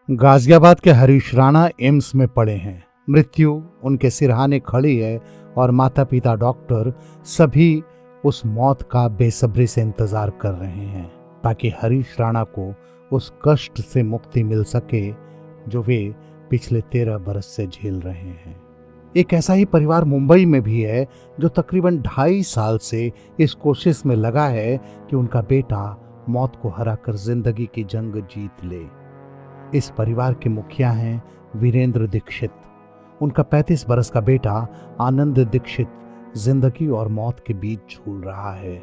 गाजियाबाद के हरीश राणा एम्स में पड़े हैं। मृत्यु उनके सिरहाने खड़ी है और माता पिता डॉक्टर सभी उस मौत का बेसब्री से इंतजार कर रहे हैं ताकि हरीश राणा को उस कष्ट से मुक्ति मिल सके जो वे पिछले 13 बरस से झेल रहे हैं। एक ऐसा ही परिवार मुंबई में भी है जो तकरीबन 2.5 साल से इस कोशिश में लगा है कि उनका बेटा मौत को हराकर जिंदगी की जंग जीत ले। इस परिवार के मुखिया हैं वीरेंद्र दीक्षित। उनका 35 बरस का बेटा आनंद दीक्षित जिंदगी और मौत के बीच झूल रहा है।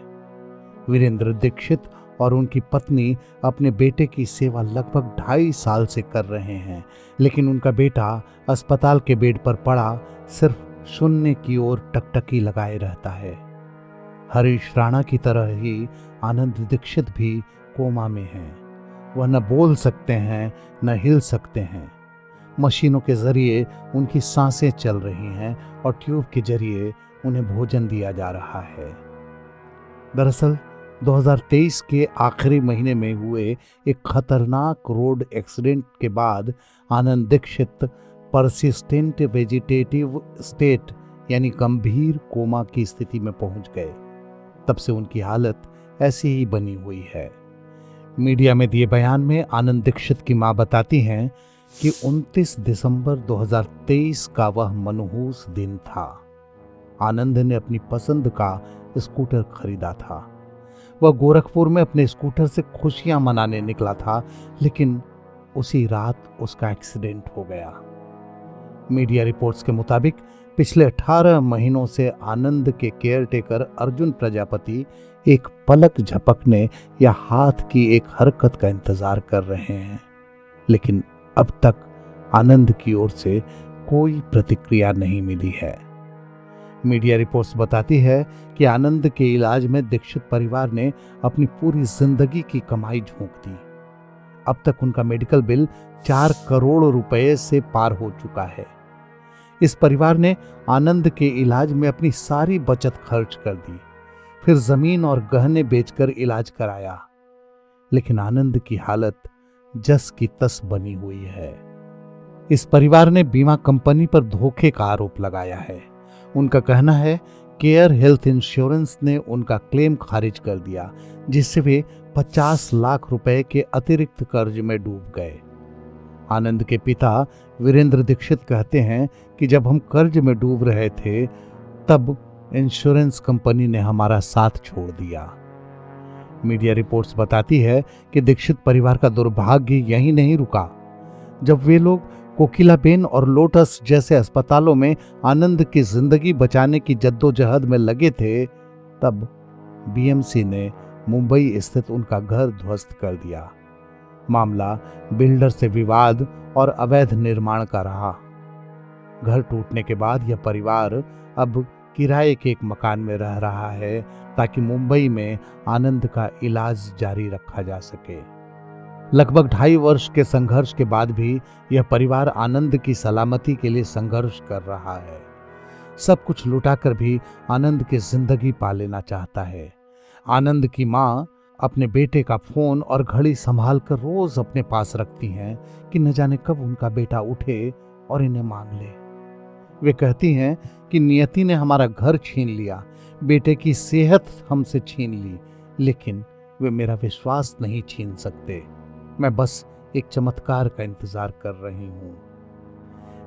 वीरेंद्र दीक्षित और उनकी पत्नी अपने बेटे की सेवा लगभग 2.5 साल से कर रहे हैं, लेकिन उनका बेटा अस्पताल के बेड पर पड़ा सिर्फ शून्य की ओर टकटकी लगाए रहता है। हरीश राणा की तरह ही आनंद दीक्षित भी कोमा में हैं। वह न बोल सकते हैं न हिल सकते हैं। मशीनों के जरिए उनकी सांसें चल रही हैं और ट्यूब के जरिए उन्हें भोजन दिया जा रहा है। दरअसल 2023 के आखिरी महीने में हुए एक खतरनाक रोड एक्सीडेंट के बाद आनंद दीक्षित परसिस्टेंट वेजिटेटिव स्टेट यानी गंभीर कोमा की स्थिति में पहुंच गए। तब से उनकी हालत ऐसी ही बनी हुई है। मीडिया में दिए बयान में आनंद दीक्षित की मां बताती हैं कि 29 दिसंबर 2023 का वह मनहूस दिन था। आनंद ने अपनी पसंद का स्कूटर खरीदा था। वह गोरखपुर में अपने स्कूटर से खुशियां मनाने निकला था, लेकिन उसी रात उसका एक्सीडेंट हो गया। मीडिया रिपोर्ट्स के मुताबिक पिछले 18 महीनों से आनंद के केयरटेकर अर्जुन प्रजापति एक पलक झपकने या हाथ की एक हरकत का इंतजार कर रहे हैं, लेकिन अब तक आनंद की ओर से कोई प्रतिक्रिया नहीं मिली है। मीडिया रिपोर्ट्स बताती है कि आनंद के इलाज में दीक्षित परिवार ने अपनी पूरी जिंदगी की कमाई झोंक दी। अब तक उनका मेडिकल बिल 4 करोड़ रुपए से पार हो चुका है। इस परिवार ने आनंद के इलाज में अपनी सारी बचत खर्च कर दी, फिर जमीन और गहने बेचकर इलाज कराया, लेकिन आनंद की हालत जस की तस बनी हुई है। इस परिवार ने बीमा कंपनी पर धोखे का आरोप लगाया है। उनका कहना है केयर हेल्थ इंश्योरेंस ने उनका क्लेम खारिज कर दिया, जिससे वे 50 लाख रुपए के अतिरिक्त कर्ज में डूब गए। आनंद के पिता वीरेंद्र दीक्षित कहते हैं कि जब हम कर्ज में डूब रहे थे तब इंश्योरेंस कंपनी ने हमारा साथ छोड़ दिया। मीडिया रिपोर्ट्स बताती है कि दीक्षित परिवार का दुर्भाग्य यहीं नहीं रुका। जब वे लोग कोकिलाबेन और लोटस जैसे अस्पतालों में आनंद की जिंदगी बचाने की जद्दोजहद में लगे थे, तब बीएमसी ने मुंबई स्थित उनका घर ध्वस्त कर दिया। मामला बिल्डर से विवाद और अवैध निर्माण का रहा। घर टूटने के बाद यह परिवार अब किराए के एक मकान में रह रहा है ताकि मुंबई में आनंद का इलाज जारी रखा जा सके। लगभग 2.5 वर्ष के संघर्ष के बाद भी यह परिवार आनंद की सलामती के लिए संघर्ष कर रहा है। सब कुछ लुटाकर भी आनंद की जिंदगी पा लेना चाहता है। आनंद की मां अपने बेटे का फोन और घड़ी संभाल कर रोज अपने पास रखती हैं कि न जाने कब उनका बेटा उठे और इन्हें मांग ले। वे कहती हैं कि नियति ने हमारा घर छीन लिया, बेटे की सेहत हमसे छीन ली, लेकिन वे मेरा विश्वास नहीं छीन सकते। मैं बस एक चमत्कार का इंतजार कर रही हूं।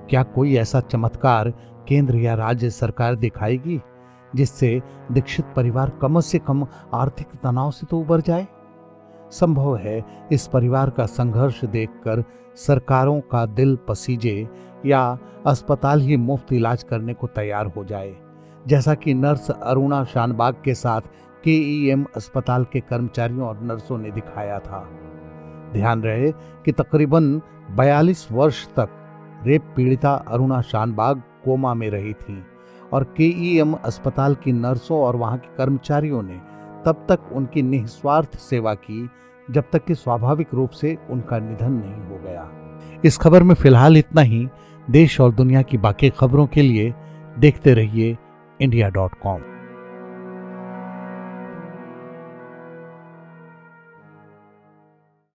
क्या कोई ऐसा चमत्कार केंद्र या राज्य सरकार दिखाएगी जिससे दीक्षित परिवार कम से कम आर्थिक तनाव से तो उबर जाए? संभव है इस परिवार का संघर्ष देखकर सरकारों का दिल पसीजे या अस्पताल ही मुफ्त इलाज करने को तैयार हो जाए, जैसा कि नर्स अरुणा शानबाग के साथ केईएम अस्पताल के कर्मचारियों और नर्सों ने दिखाया था। ध्यान रहे कि तकरीबन 42 वर्ष तक रेप पीड़िता अरुणा शानबाग कोमा में रही थी और केईएम अस्पताल की नर्सों और वहां के कर्मचारियों ने तब तक उनकी निस्वार्थ सेवा की जब तक कि स्वाभाविक रूप से उनका निधन नहीं हो गया। इस खबर में फिलहाल इतना ही। देश और दुनिया की बाकी खबरों के लिए देखते रहिए India.com।